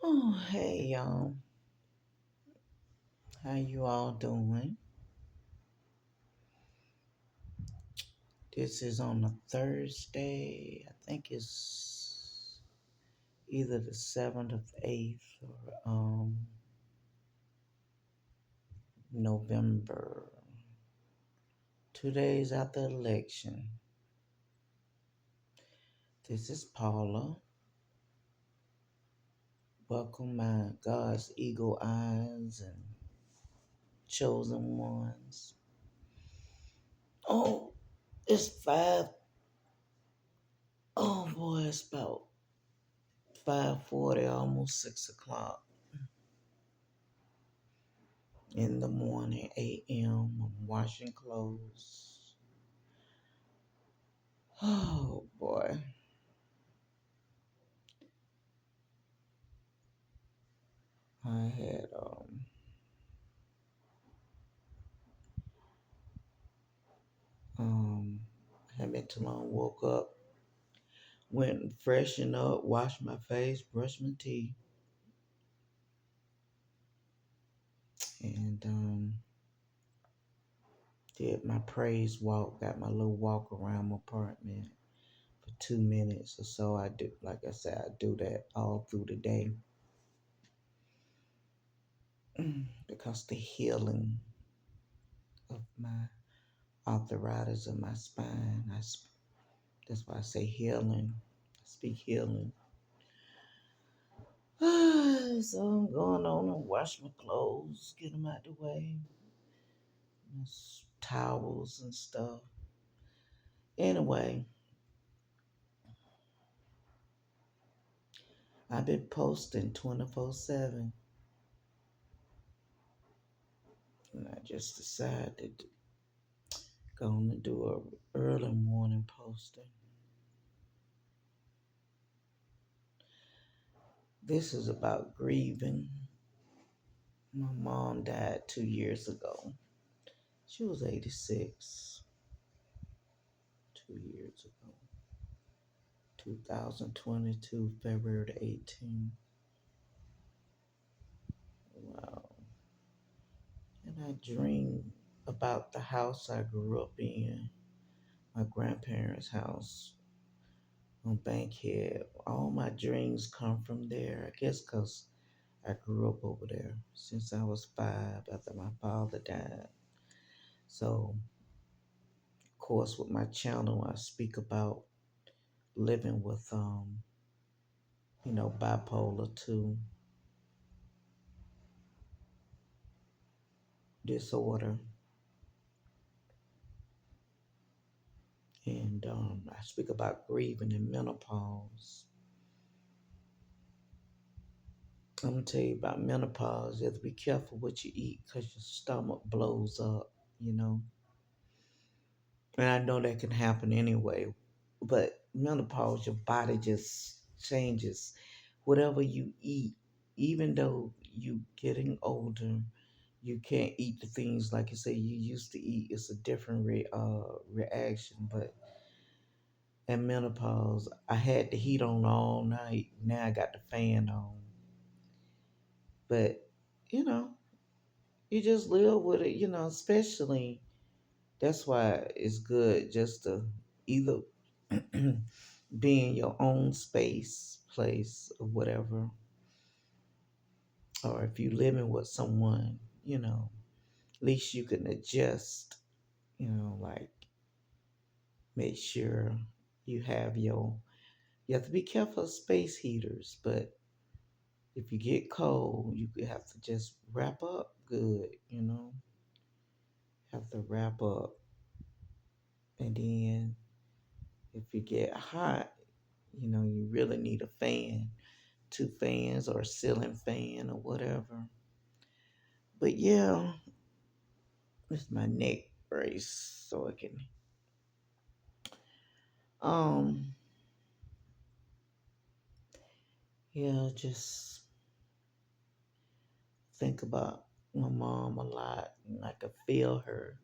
Oh, hey y'all. How you all doing? This is on a Thursday. I think it's either the 7th or 8th or November. 2 days after election. This is Paula. Welcome my God's eagle eyes and chosen ones. Oh, it's 5. Oh boy, it's about 5:40, almost 6 o'clock in the morning, a.m. I'm washing clothes. Oh boy. I um had been too long, woke up, went and freshened up, washed my face, brushed my teeth, and did my praise walk, got my little walk around my apartment for 2 minutes or so. I do, like I said, I do that all through the day because the healing of my arthritis of my spine. That's why I say healing. I speak healing. So I'm going on and wash my clothes, get them out the way, towels and stuff. Anyway, I've been posting 24/7, and I just decided to go on and do a early morning posting. This is about grieving. My mom died 2 years ago. She was 86 2 years ago. 2022, February the 18th. Wow. And I dream about the house I grew up in, my grandparents' house on Bankhead. All my dreams come from there. I guess because I grew up over there since I was 5 after my father died. So, of course, with my channel, I speak about living with, bipolar 2 disorder. And I speak about grieving and menopause. I'm gonna tell you about menopause. You have to be careful what you eat because your stomach blows up, you know. And I know that can happen anyway, but menopause, your body just changes. Whatever you eat, even though you getting older, you can't eat the things like you say you used to eat. It's a different reaction. But at menopause, I had the heat on all night. Now I got the fan on. But you know, you just live with it. Especially that's why it's good just to either be in your own space, place, or whatever. Or if you're living with someone, at least you can adjust, like make sure you have you have to be careful of space heaters, but if you get cold, you have to just wrap up good, have to wrap up. And then if you get hot, you really need a fan, 2 fans or a ceiling fan or whatever. But yeah, it's my neck brace so I can um yeah, just think about my mom a lot and I can feel her.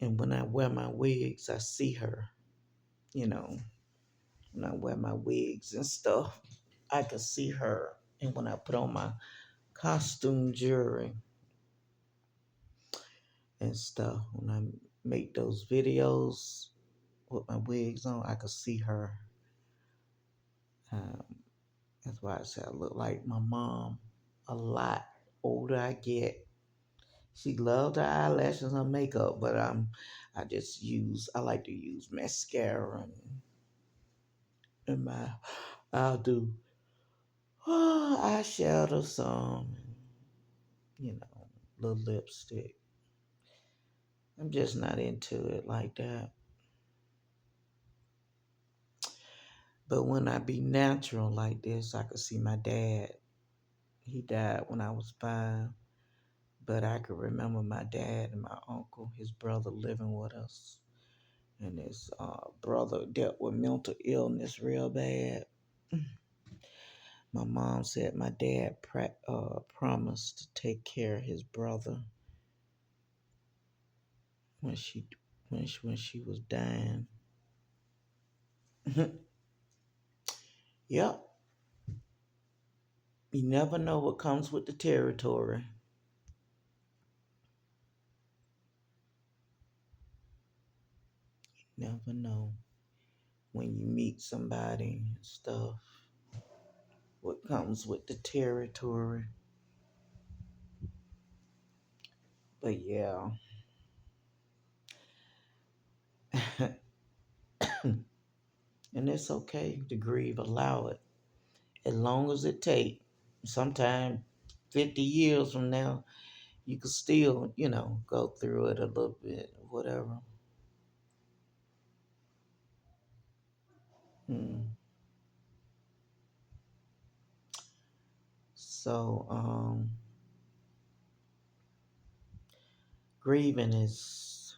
And when I wear my wigs, I see her, you know, when I wear my wigs and stuff, I can see her. And when I put on my costume jewelry and stuff, when I make those videos with my wigs on, I could see her. Um, that's why I say I look like my mom a lot. Older I get, she loved her eyelashes and her makeup, but I like to use mascara and my I'll do eyeshadow some, you know, little lipstick. I'm just not into it like that. But when I be natural like this, I could see my dad. He died when I was 5, but I could remember my dad and my uncle, his brother living with us. And his brother dealt with mental illness real bad. My mom said my dad promised to take care of his brother when she was dying. Yep, you never know what comes with the territory. Never know when you meet somebody and stuff what comes with the territory. But yeah, and it's okay to grieve. Allow it as long as it take. Sometime 50 years from now, you could still, go through it a little bit, whatever. Hmm. So, grieving is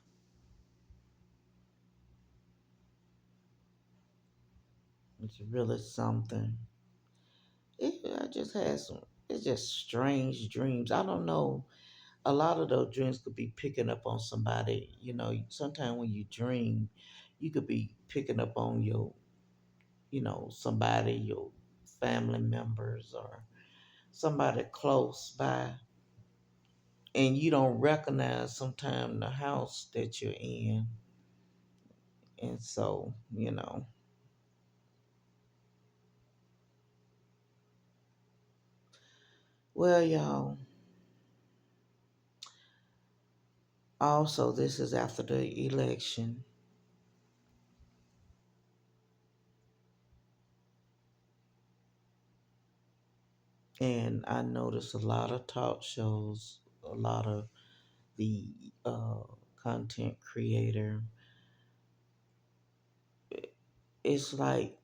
it's really something. I just had some. It's just strange dreams. I don't know. A lot of those dreams could be picking up on somebody. Sometimes when you dream, you could be picking up on somebody, your family members or somebody close by, and you don't recognize sometimes the house that you're in. And so, well, y'all, also, this is after the election, and I noticed a lot of talk shows, a lot of the uh, content creator. It's like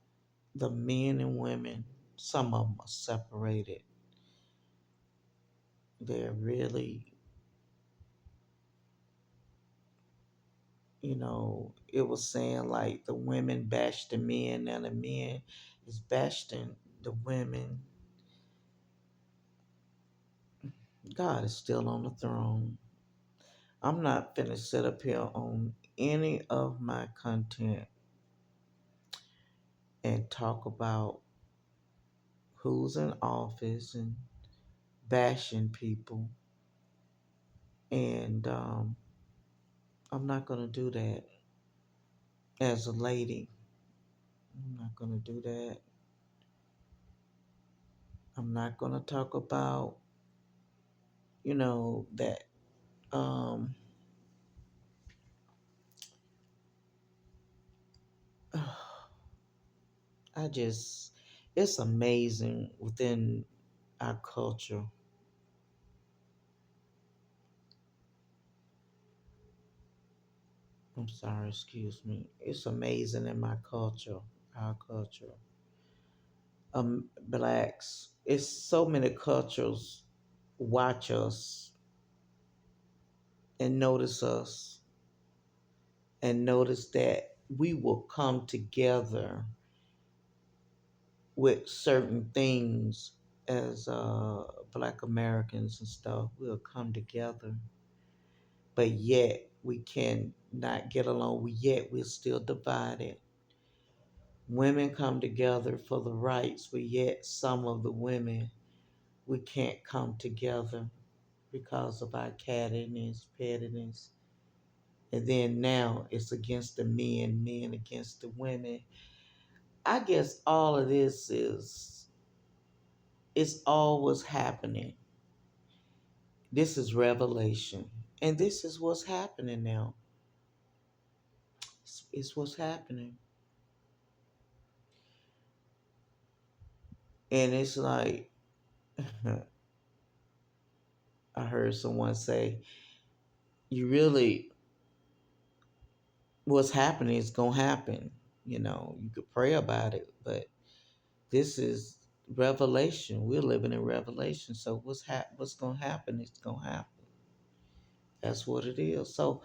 the men and women, some of them are separated. They're really, it was saying like the women bash the men and the men is bashing the women. God is still on the throne. I'm not finna sit up here on any of my content and talk about who's in office and bashing people. And I'm not gonna do that as a lady. I'm not gonna do that. I'm not gonna talk about, that um I just it's amazing within our culture. I'm sorry, excuse me. It's amazing in my culture, our culture. Blacks. It's so many cultures watch us and notice us and notice that we will come together with certain things as black Americans and stuff. We'll come together, but yet we can not get along. Yet we're still divided. Women come together for the rights, but yet some of the women we can't come together because of our cattiness, pettiness. And then now it's against the men, men against the women. I guess all of this is, it's always happening. This is revelation. And this is what's happening now. It's what's happening. And it's like, I heard someone say, you really, what's happening is going to happen. You know, you could pray about it, but this is revelation. We're living in revelation. So what's going to happen is going to happen. That's what it is. So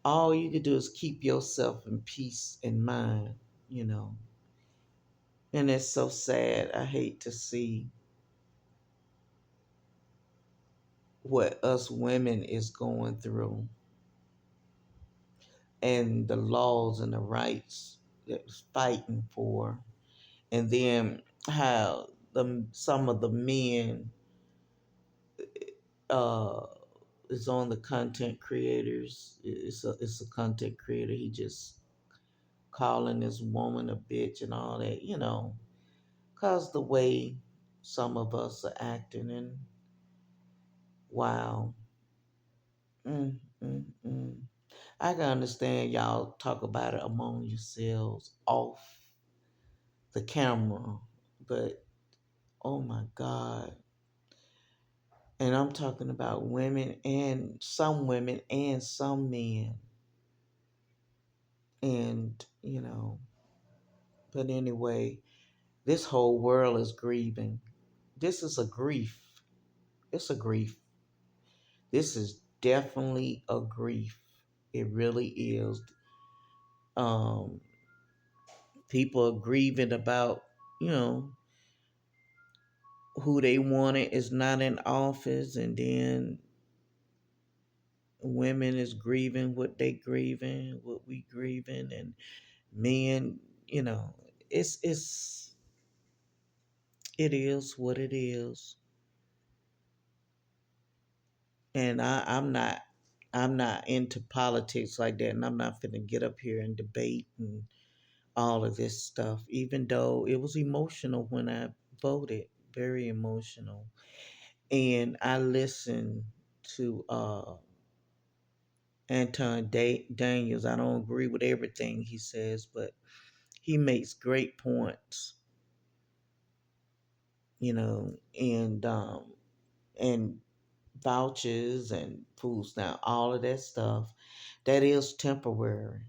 all you can do is keep yourself in peace and mind, you know. And it's so sad. I hate to see what us women is going through and the laws and the rights that was fighting for. And then how some of the men uh is on the content creators. It's a content creator. He just calling this woman a bitch and all that, you know, cause the way some of us are acting. And wow. Mm, mm, mm. I can understand y'all talk about it among yourselves off the camera, but oh my God. And I'm talking about women and some men. And, you know, but anyway, this whole world is grieving. This is a grief. It's a grief. This is definitely a grief. It really is. Um, People are grieving about, you know, who they wanted is not in office, and then women is grieving what they grieving, what we grieving, and men, you know, it is what it is. And I'm not into politics like that, and I'm not finna get up here and debate and all of this stuff, even though it was emotional when I voted, very emotional. And I listened to Daniels. I don't agree with everything he says, but he makes great points, you know, and vouchers and food stamp, all of that stuff, that is temporary.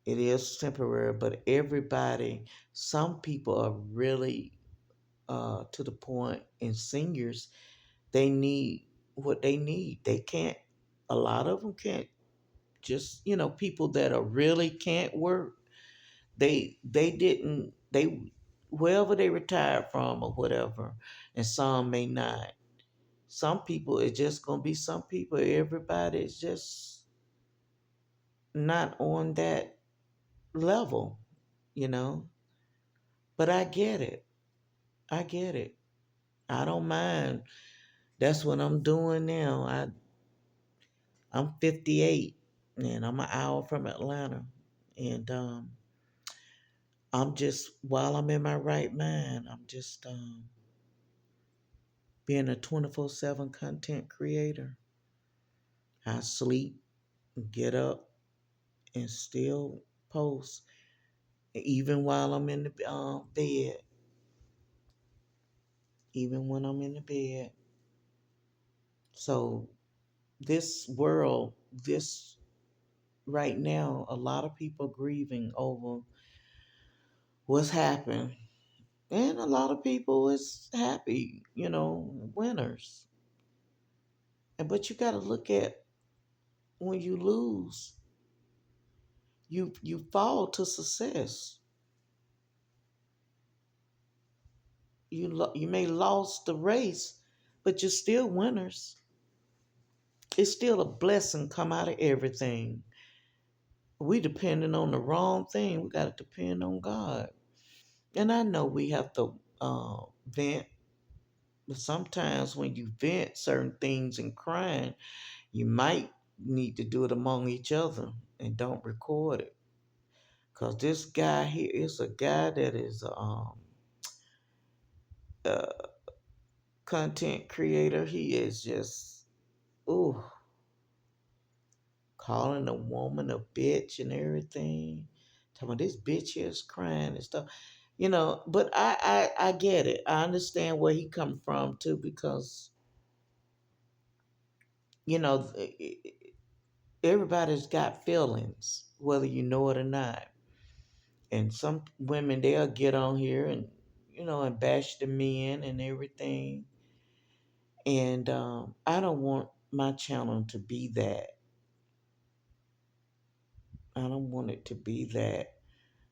It is temporary, but everybody, some people are really to the point, and seniors, they need what they need. They can't, a lot of them can't just, you know, people that are really can't work, they didn't, they, wherever they retired from or whatever, and some may not. Some people, it's just gonna be some people. Everybody is just not on that level, you know. But I get it. I get it. I don't mind. That's what I'm doing now. I'm 58 and I'm an hour from Atlanta. And I'm just, while I'm in my right mind, I'm just being a 24/7 content creator. I sleep, get up, and still post, even while I'm in the bed, even when I'm in the bed. So this world, this right now, a lot of people grieving over what's happened. And a lot of people is happy, you know, winners. But you got to look at, when you lose, you fall to success. You may lost the race, but you're still winners. It's still a blessing come out of everything. We depending on the wrong thing. We got to depend on God. And I know we have to vent. But sometimes when you vent certain things and crying, you might need to do it among each other and don't record it. Cause this guy here is a guy that is a content creator. He is just ooh calling a woman a bitch and everything. Talking about this bitch here is crying and stuff. But I get it. I understand where he come from too because you know everybody's got feelings, whether you know it or not. And some women they'll get on here and and bash the men and everything. And I don't want my channel to be that. I don't want it to be that.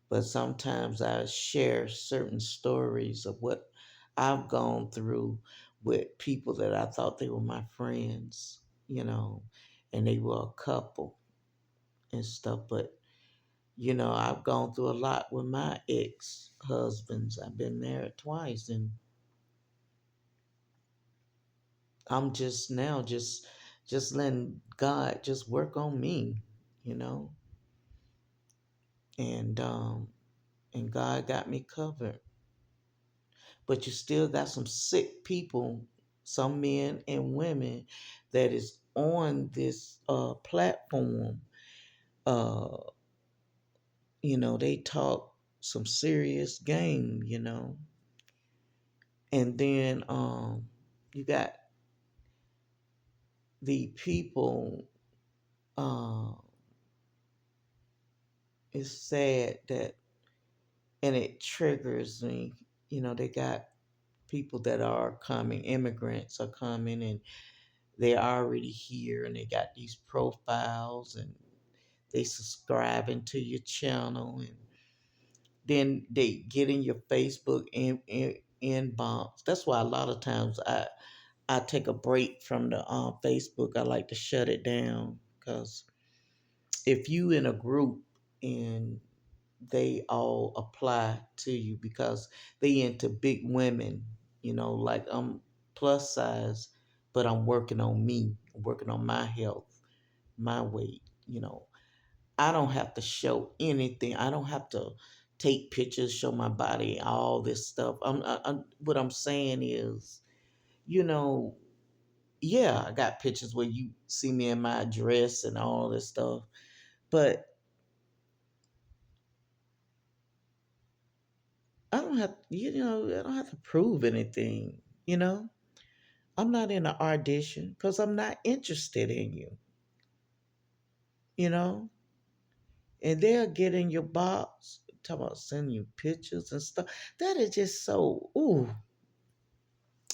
But sometimes I share certain stories of what I've gone through with people that I thought they were my friends, and they were a couple and stuff. But, I've gone through a lot with my ex husbands. I've been married twice, and I'm just now just letting God just work on me, you know, and God got me covered. But you still got some sick people, some men and women, that is on this platform. Uh, they talk some serious game, and then you got the people. Uh, it's sad that, and it triggers me. They got people that are coming, immigrants are coming, and they're already here, and they got these profiles, and they subscribing to your channel, and then they get in your Facebook inbox. That's why a lot of times I take a break from the Facebook. I like to shut it down because if you in a group and they all apply to you because they into big women, like I'm plus size, but I'm working on me, working on my health, my weight, I don't have to show anything. I don't have to take pictures, show my body, all this stuff. What I'm saying is, you know, yeah, I got pictures where you see me in my dress and all this stuff, but I don't have to prove anything, you know? I'm not in an audition because I'm not interested in you, you know? And they'll get in your box, talk about sending you pictures and stuff. That is just so, ooh.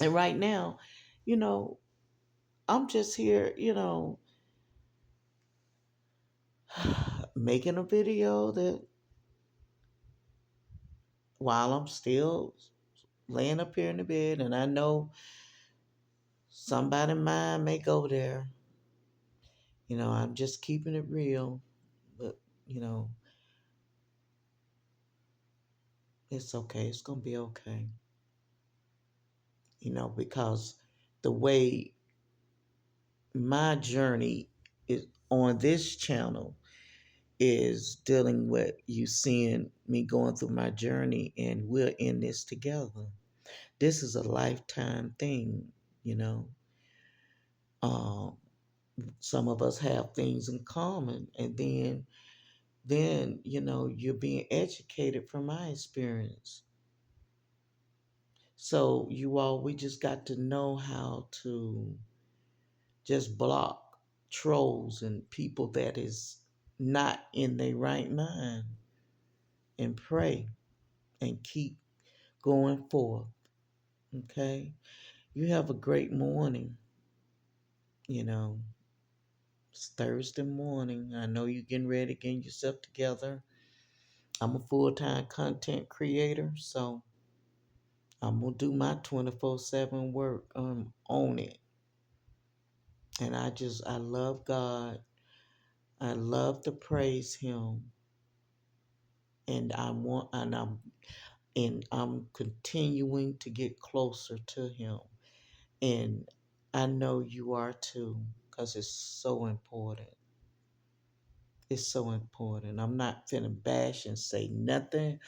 And right now, you know, I'm just here, making a video that while I'm still laying up here in the bed, and I know somebody mind may go there. I'm just keeping it real, but you know, it's okay. It's gonna be okay. Because the way my journey is on this channel is dealing with you seeing me going through my journey, and we're in this together. This is a lifetime thing, you know. Um, some of us have things in common, and then you're being educated from my experience. So we just got to know how to just block trolls and people that is not in their right mind, and pray and keep going forth. Okay, you have a great morning. you know it's Thursday morning. I know you're getting ready, getting yourself together. I'm a full-time content creator, so I'm gonna do my 24/7 work on it. And I love God. I love to praise him. And I'm And I'm continuing to get closer to Him. And I know you are too, because it's so important. It's so important. I'm not finna bash and say nothing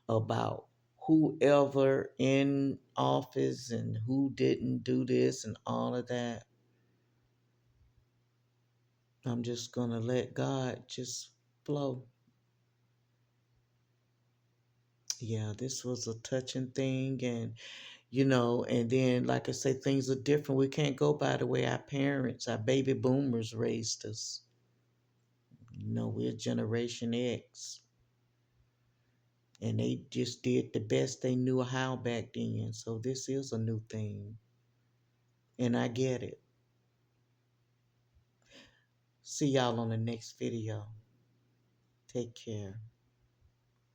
about whoever in office and who didn't do this and all of that. I'm just gonna let God just flow. Yeah, this was a touching thing, and and then like I say, things are different. We can't go by the way our parents, our baby boomers raised us. We're Generation X, and they just did the best they knew how back then. So this is a new thing, and I get it. See y'all on the next video. Take care.